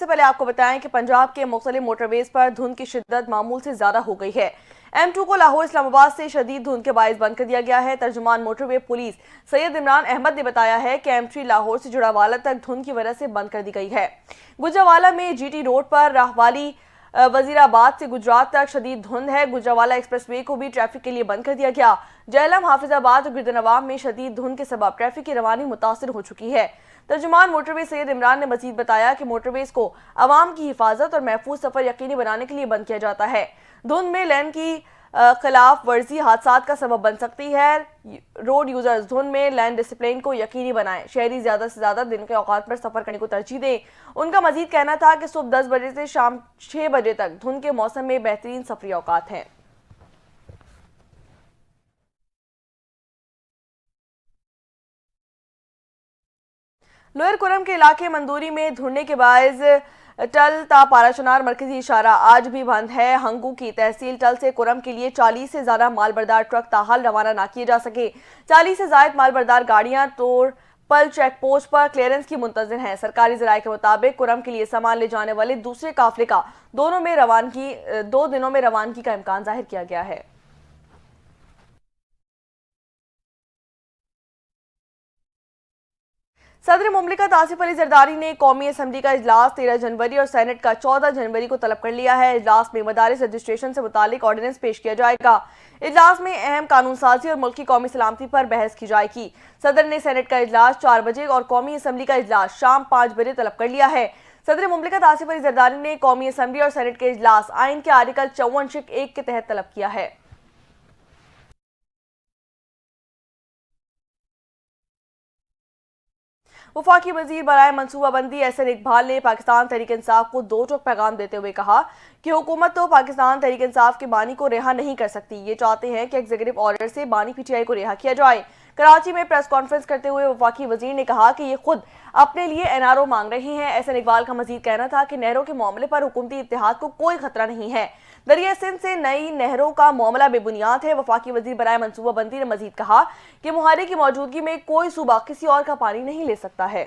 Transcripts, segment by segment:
सबसे पहले आपको बताएं कि पंजाब के मुख्तलिफ मोटरवेज पर धुंध की शिद्दत मामूल से ज्यादा हो गई है। M2 को लाहौर इस्लामाबाद से शदीद धुंध के बायस बंद कर दिया गया है। तर्जुमान मोटरवे पुलिस सैयद इमरान अहमद ने बताया है कि M3 लाहौर से जुड़ावाला तक धुंध की वजह से बंद कर दी गई है। गुजरावाला में GT रोड पर राहवाली वजीराबाद से गुजरात तक शदीद धुंध है। गुजरावाला एक्सप्रेसवे को भी ट्रैफिक के लिए बंद कर दिया गया। जहलम, हाफिजाबाद और गिरदनवाब में शदीद धुंध के सबब ट्रैफिक की रवानी मुतासिर हो चुकी है। तर्जुमान मोटरवे सैयद इमरान ने मजीद बताया कि मोटरवेज को अवाम की हिफाजत और महफूज सफर यकीनी बनाने के लिए बंद किया जाता है। धुंध में लेन की खिलाफ वर्जी हादसा का सबब बन सकती है। रोड यूजर्स धुंध में लेन डिसिप्लिन को यकीनी बनाएं। शहरी ज्यादा से ज्यादा दिन के औकात पर सफर करने को तरजीह दें। उनका मजीद कहना था कि सुबह 10 बजे से शाम 6 बजे तक धुंध के मौसम में बेहतरीन सफरी औकात हैं। लोअर कुरम के इलाके मंदूरी में धुरने के बायस टल ता पाराचनार मरकजी इशारा आज भी बंद है। हंगू की तहसील टल से कुरम के लिए 40 से ज्यादा मालबरदार ट्रक ताहाल रवाना ना किए जा सके। 40 से ज्यादा मालबरदार गाड़ियां तोड़ पल चेक पोस्ट पर क्लियरेंस की मुंतजर हैं। सरकारी जराये के मुताबिक कुरम के लिए सामान ले जाने वाले दूसरे काफिले का 2 दिनों में रवानगी का इम्कान जाहिर किया गया है। सदर मुमलिकत आसिफ अली जरदारी ने कौमी असम्बली का इजलास 13 जनवरी और सेनेट का 14 जनवरी को तलब कर लिया है। इजलास में मदारिस रजिस्ट्रेशन से मुतालिक ऑर्डिनेंस पेश किया जाएगा। इजलास में अहम कानून साजी और मुल्क की कौमी सलामती पर बहस की जाएगी। सदर ने सेनेट का इजलास 4 बजे और कौमी असम्बली का इजलास शाम 5 बजे तलब कर लिया है। सदर मुमलिकत आसिफ अली जरदारी ने कौमी असम्बली और सेनेट के इजलास आइन के आर्टिकल 54(1) के तहत तलब किया है। वफाकी वजीर बराए मनसूबाबंदी एहसन इकबाल ने पाकिस्तान तहरीक इंसाफ को 2 टोक पैगाम देते हुए कहा कि हुकूमत तो पाकिस्तान तहरीक इंसाफ के बानी को रिहा नहीं कर सकती। ये चाहते हैं कि एग्जीक्यूटिव ऑर्डर से बानी PTI को रिहा किया जाए। कराची में प्रेस कॉन्फ्रेंस करते हुए वफाकी वजीर ने कहा कि ये खुद अपने लिए NRO मांग रहे हैं। एहसन इकबाल का मजीद कहना था कि नहरों के मामले पर हुकूमती इत्तेहाद को कोई खतरा नहीं है। दरिया सिंध से नई नहरों का मामला बेबुनियाद है। वफाकी वजीर बराए मनसूबाबंदी ने मजीद कहा कि मुहारे की मौजूदगी में कोई सूबा किसी और का पानी नहीं ले सकता है।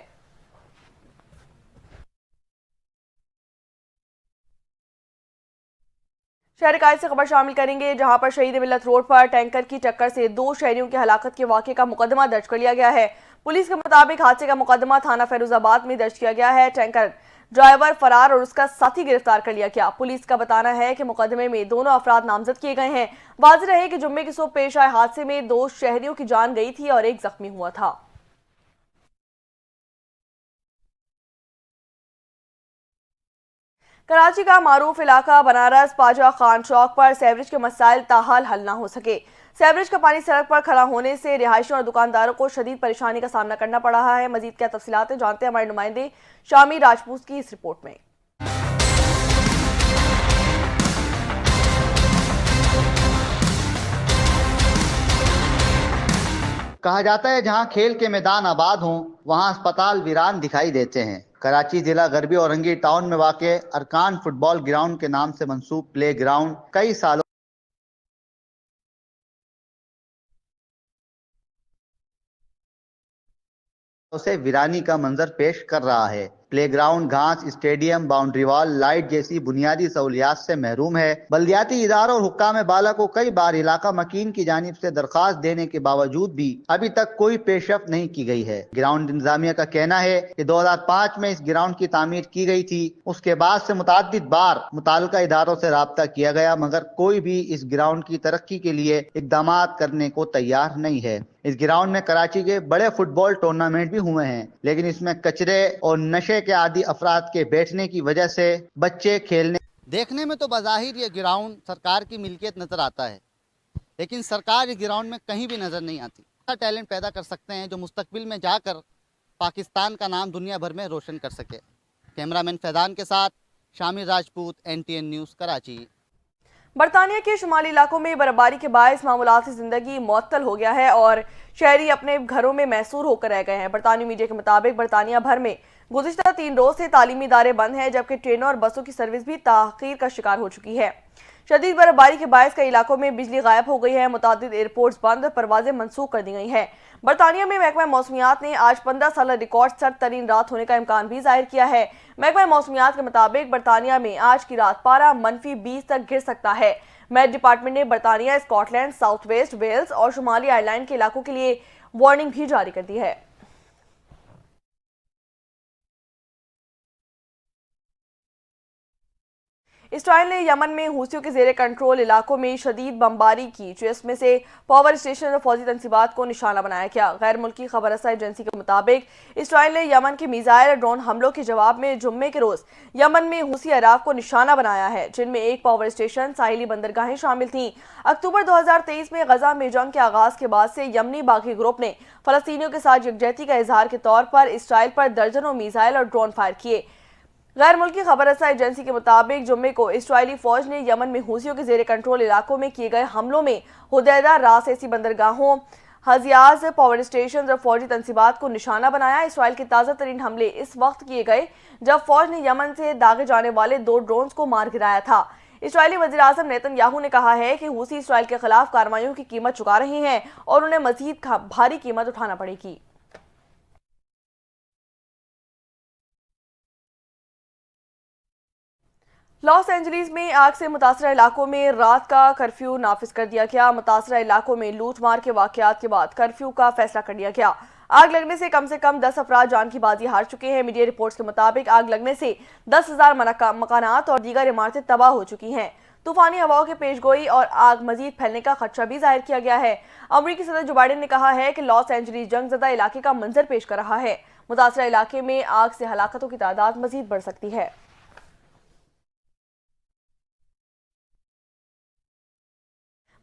शहर कायद से खबर शामिल करेंगे, जहां पर शहीद मिल्लत रोड पर टैंकर की टक्कर से 2 शहरियों की हलाकत के वाक़े का मुकदमा दर्ज कर लिया गया है। पुलिस के मुताबिक हादसे का मुकदमा थाना फैरुजाबाद में दर्ज किया गया है। टैंकर ड्राइवर फरार और उसका साथी गिरफ्तार कर लिया गया। पुलिस का बताना है कि मुकदमे में दोनों अफराद नामजद किए गए हैं। वाज़ेह रहे कि जुम्मे की सुबह पेश आए हादसे में 2 शहरियों की जान गई थी और 1 जख्मी हुआ था। कराची का मारूफ इलाका बनारस पाजा खान चौक पर सेवरेज के मसाइल ताहाल हल न हो सके। सेवरेज का पानी सड़क पर खड़ा होने से रिहायशियों और दुकानदारों को शदीद परेशानी का सामना करना पड़ रहा है। मजीद क्या तफसीलात जानते हैं हमारे नुमाइंदे शामी राजपूत की इस रिपोर्ट में। कहा जाता है जहां खेल के मैदान आबाद हों वहां अस्पताल वीरान दिखाई देते हैं। कराची जिला गरबी औरंगी टाउन में वाक़ अरकान फुटबॉल ग्राउंड के नाम से मंसूब प्ले ग्राउंड कई सालों से वीरानी का मंजर पेश कर रहा है। प्लेग्राउंड घास, स्टेडियम, बाउंड्री वॉल, लाइट जैसी बुनियादी सहूलियात से महरूम है। बल्दियाती इदारों और हुक्काम बाला को कई बार इलाका मकीन की जानिब से दरखास्त देने के बावजूद भी अभी तक कोई पेशरफ नहीं की गई है। ग्राउंड इंतजामिया का कहना है कि 2005 में इस ग्राउंड की तामीर की गई थी। उसके बाद से मुतअद्दिद बार मुताल्लिका इदारों से राब्ता किया गया, मगर कोई भी इस ग्राउंड की तरक्की के लिए इकदाम करने को तैयार नहीं है। इस ग्राउंड में कराची के बड़े फुटबॉल टूर्नामेंट भी हुए हैं, लेकिन इसमें कचरे और नशे के आदी अफराद के बैठने की वजह से बच्चे खेलने। देखने में तो बज़ाहिर ये ग्राउंड सरकार की मिल्कियत नजर आता है, लेकिन सरकार इस ग्राउंड में कहीं भी नजर नहीं आती। ऐसा टैलेंट पैदा कर सकते हैं जो मुस्तकबिल में जाकर पाकिस्तान का नाम दुनिया भर में रोशन कर सके। कैमरामैन फैजान के साथ शामिर राजपूत, NTN न्यूज़, कराची। बरतानिया के शुमाली इलाकों में बर्फबारी के बायस मामूलाती जिंदगी मुअत्तल हो गया है और शहरी अपने घरों में मैसूर होकर रह गए हैं। बरतानी मीडिया के मुताबिक बरतानिया भर में गुज़िश्ता 3 रोज से तालीमी इदारे बंद हैं, जबकि ट्रेनों और बसों की सर्विस भी ताख़ीर का शिकार हो चुकी है। शदीद बर्फबारी के बायस कई इलाकों में बिजली गायब हो गई है। मुतादिद एयरपोर्ट्स बंद, परवाजें मंसूख कर दी गई हैं। बरतानिया में महकमा मौसमियात ने आज 15 साल रिकॉर्ड सर्द तरीन रात होने का इम्कान भी जाहिर किया है। महकमा मौसमियात के मुताबिक बरतानिया में आज की रात पारा -20 तक गिर सकता है। मेट डिपार्टमेंट ने बरतानिया, स्कॉटलैंड, साउथ वेस्ट वेल्स और शुमाली आयरलैंड के इलाकों के लिए वार्निंग भी जारी कर दी है। इसराइल ने यमन में हूथियों के जेर कंट्रोल इलाकों में शदीद बमबारी की, जिसमें से पावर स्टेशन और फौजी तंसीबात को निशाना बनाया गया। गैर मुल्की खबर रसा एजेंसी के मुताबिक इसराइल ने यमन के मिसाइल और ड्रोन हमलों के जवाब में जुम्मे के रोज यमन में हूथी अराफ को निशाना बनाया है, जिनमें एक पावर स्टेशन, साहिली बंदरगाहें शामिल थीं। अक्टूबर 2023 में गजा में जंग के आगाज के बाद से यमनी बागी ग्रुप ने फलस्तीनियों के साथ यकजहती का इजहार के तौर पर इसराइल पर दर्जनों मिसाइल और ड्रोन फायर किए। गैर मुल्की खबर रसा एजेंसी के मुताबिक जुम्मे को इस्राएली फौज ने यमन में हूथियों के जेर कंट्रोल इलाकों में किए गए हमलों में हुदैदा, रास ऐसी बंदरगाहों, हजियाज, पावर स्टेशन और फौजी तंसीबात को निशाना बनाया। इसराइल के ताज़ा तरीन हमले इस वक्त किए गए जब फौज ने यमन से दागे जाने वाले 2 ड्रोन को मार गिराया था। इसराइली वज़ीर-ए-आज़म नेतन्याहू ने कहा है कि हूथी इसराइल के खिलाफ कार्रवाइयों की कीमत चुका रहे हैं और उन्हें मजीद भारी कीमत उठाना पड़ेगी। लॉस एंजलिस में आग से मुतासरा इलाकों में रात का कर्फ्यू नाफिज कर दिया गया। मुतासरा इलाकों में लूटमार के वाकयात के बाद कर्फ्यू का फैसला कर लिया गया। आग लगने से कम 10 अफराद जान की बाजी हार चुके हैं। मीडिया रिपोर्ट्स के मुताबिक आग लगने से 10,000 मकानात और दीगर इमारतें तबाह हो चुकी हैं। तूफानी हवाओं के पेशगोई और आग मजीद फैलने का खदशा भी जाहिर किया गया है। अमरीकी सदर जो बाइडेन ने कहा है कि लॉस एंजलिस जंगजदा इलाके का मंजर पेश कर रहा है। मुतासरा इलाके में आग से हलाकतों की तादाद मजीद बढ़ सकती है।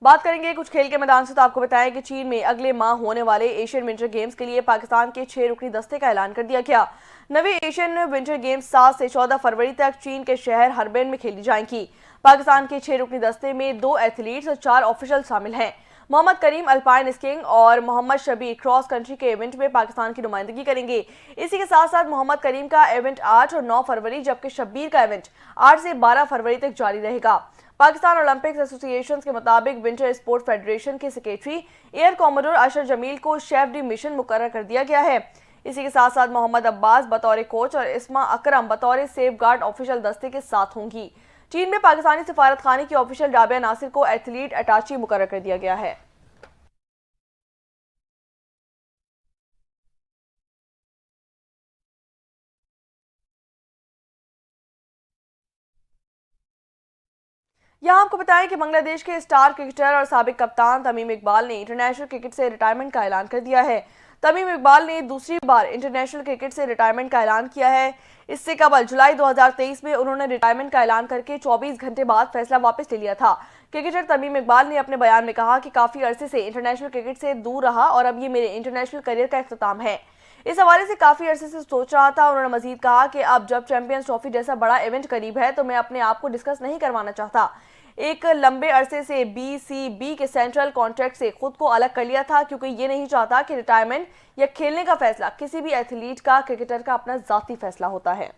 बात करेंगे कुछ खेल के मैदान से, तो आपको बताएं कि चीन में अगले माह होने वाले एशियन विंटर गेम्स के लिए पाकिस्तान के 6 रुकनी दस्ते का ऐलान कर दिया गया। नवे एशियन विंटर गेम्स 7 से 14 फरवरी तक चीन के शहर हरबेन में खेली जाएंगी। पाकिस्तान के 6 रुकनी दस्ते में 2 एथलीट्स और 4 ऑफिशियल शामिल हैं। मोहम्मद करीम अल्पाइन स्कीइंग और मोहम्मद शबीर क्रॉस कंट्री के इवेंट में पाकिस्तान की नुमाइंदगी करेंगे। इसी के साथ साथ मोहम्मद करीम का इवेंट 8 और 9 फरवरी जबकि शबीर का इवेंट 8 से 12 फरवरी तक जारी रहेगा। पाकिस्तान ओलंपिक्स एसोसिएशन के मुताबिक विंटर स्पोर्ट फेडरेशन के सेक्रेटरी एयर कॉमोडोर अशर जमील को शेफ डी मिशन मुकर्रर कर दिया गया है। इसी के साथ साथ मोहम्मद अब्बास बतौर कोच और इस्मा अकरम बतौर सेफ गार्ड ऑफिशियल दस्ते के साथ होंगी। चीन में पाकिस्तानी सफारत खाने की ऑफिशियल राबिया नासिर को एथलीट अटाची मुकर्रर कर दिया गया है। यहाँ आपको बताएं कि बांग्लादेश के स्टार क्रिकेटर और साबिक कप्तान तमीम इकबाल ने इंटरनेशनल क्रिकेट से रिटायरमेंट का ऐलान कर दिया है। तमीम इकबाल ने दूसरी बार इंटरनेशनल क्रिकेट से रिटायरमेंट का ऐलान किया है। इससे कबल जुलाई 2023 में उन्होंने रिटायरमेंट का ऐलान करके 24 घंटे बाद फैसला वापस ले लिया था। क्रिकेटर तमीम इकबाल ने अपने बयान में कहा कि काफी अरसे से इंटरनेशनल क्रिकेट से दूर रहा और अब ये मेरे इंटरनेशनल करियर का इख्तिताम है। इस हवाले से काफी अरसे से सोच रहा था। उन्होंने मजीद कहा कि अब जब चैंपियंस ट्रॉफी जैसा बड़ा इवेंट करीब है तो मैं अपने आप को डिस्कस नहीं करवाना चाहता। एक लंबे अरसे से BCB के सेंट्रल कॉन्ट्रैक्ट से खुद को अलग कर लिया था क्योंकि ये नहीं चाहता कि रिटायरमेंट या खेलने का फैसला किसी भी एथलीट का, क्रिकेटर का अपना जाती फैसला होता है।